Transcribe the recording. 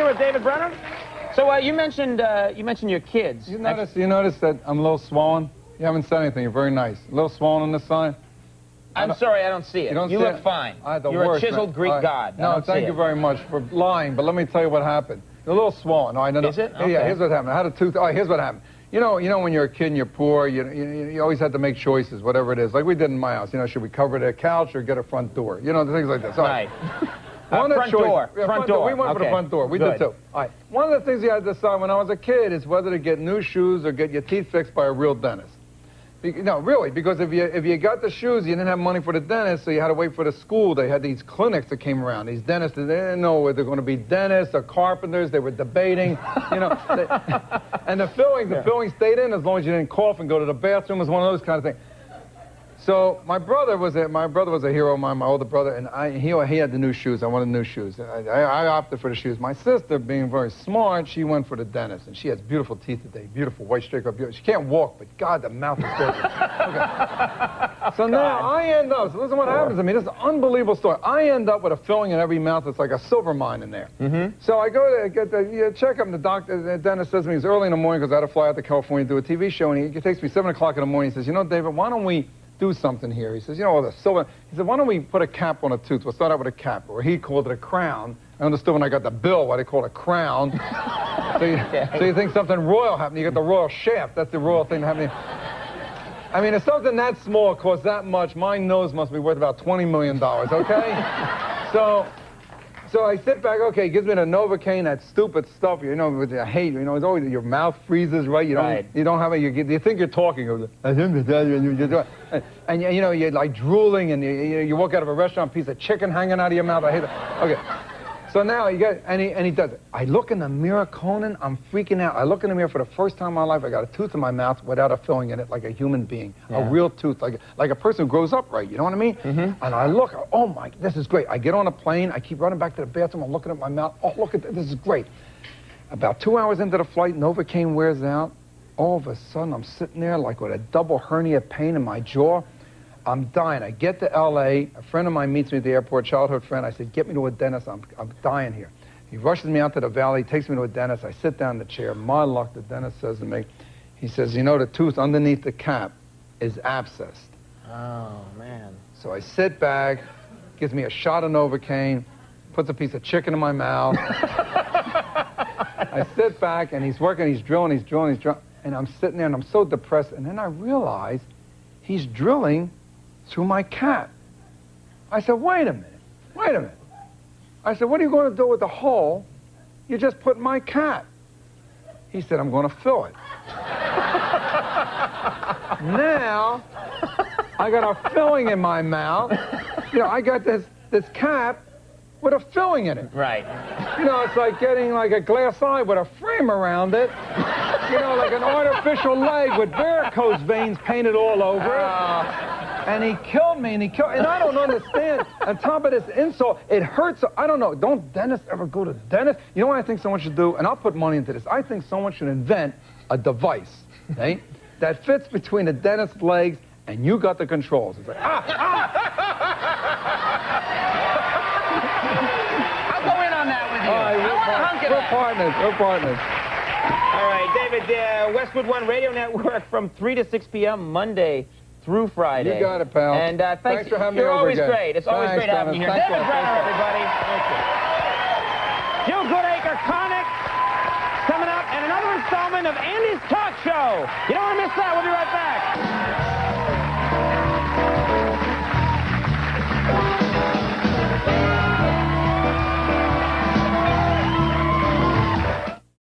Speaking with David Brenner. So you mentioned your kids. You notice that I'm a little swollen? You haven't said anything. You're very nice. A little swollen on this side? I'm sorry, I don't see it. You look fine. You're a chiseled Greek god. No, thank you very much for lying, but let me tell you what happened. You're a little swollen. Is it? Okay. Yeah, here's what happened. I had a tooth. Oh, here's what happened. You know when you're a kid and you're poor, you always have to make choices, whatever it is. Like we did in my house. You know, should we cover the couch or get a front door? You know, things like that. So right. Front door. We went for the front door. We Good. did too. All right. One of the things you had to decide when I was a kid is whether to get new shoes or get your teeth fixed by a real dentist. No, really, because if you got the shoes, you didn't have money for the dentist, so you had to wait for the school. They had these clinics that came around. These dentists, they didn't know whether they're going to be dentists or carpenters. They were debating, you know. And the filling stayed in as long as you didn't cough and go to the bathroom. It was one of those kind of things. So my brother was a hero of mine, my older brother, and he had the new shoes. I wanted new shoes. I opted for the shoes. My sister, being very smart, she went for the dentist, and she has beautiful teeth today, beautiful white straight up. She can't walk, but God, the mouth is gorgeous. Okay. So now I end up. So listen, what happens to me. This is an unbelievable story. I end up with a filling in every mouth that's like a silver mine in there. Mm-hmm. So I go to get the checkup, and the dentist says to me, it's early in the morning because I had to fly out to California to do a TV show, and he takes me 7 o'clock in the morning. He says, you know, David, why don't we do something here? He says, you know, the silver. He said, why don't we put a cap on a tooth? We'll start out with a cap, or he called it a crown. I understood when I got the bill why they call it a crown. So you think something royal happened. You get the royal shaft. That's the royal thing happening. I mean, if something that small costs that much, my nose must be worth about $20 million, okay? So I sit back, okay, he gives me the Novocaine, that stupid stuff, you know, which I hate, you know, it's always, your mouth freezes, right? You don't have it, you think you're talking, and you know, you're like drooling, and you walk out of a restaurant, piece of chicken hanging out of your mouth, I hate that. Okay, so now he does it. I look in the mirror, Conan, I'm freaking out. I look in the mirror for the first time in my life, I got a tooth in my mouth without a filling in it, like a human being, a real tooth, like a person who grows up right, you know what I mean? Mm-hmm. And I look, oh my, this is great. I get on a plane, I keep running back to the bathroom, I'm looking at my mouth, oh look at this is great. About 2 hours into the flight, Novocaine wears out. All of a sudden, I'm sitting there like with a double hernia pain in my jaw. I'm dying. I get to L.A. A friend of mine meets me at the airport, childhood friend. I said, get me to a dentist. I'm dying here. He rushes me out to the valley, takes me to a dentist. I sit down in the chair. My luck, the dentist says to me, he says, you know, the tooth underneath the cap is abscessed. Oh, man. So I sit back, gives me a shot of Novocaine, puts a piece of chicken in my mouth. I sit back, and he's working, he's drilling, and I'm sitting there, and I'm so depressed. And then I realize he's drilling through my cap. I said, wait a minute. I said, what are you going to do with the hole you just put in my cap? He said, I'm going to fill it. Now, I got a filling in my mouth. You know, I got this cap with a filling in it. Right. You know, it's like getting like a glass eye with a frame around it. You know, like an artificial leg with varicose veins painted all over it. And he killed me, and I don't understand. On top of this insult, it hurts. I don't know. Don't dentists ever go to dentists? You know what I think someone should do? And I'll put money into this. I think someone should invent a device, okay, that fits between the dentist's legs, and you got the controls. It's like, I'll go in on that with you. All right, we're partners. All right, David, Westwood One Radio Network from 3 to 6 p.m. Monday through Friday. You got it, pal. And thanks for having me over always again. Great. It's always great having you here. Thanks, David Brenner, everybody. Thank you. Jill Goodacre Conic coming up, and another installment of Andy's Talk Show. You don't want to miss that. We'll be right back.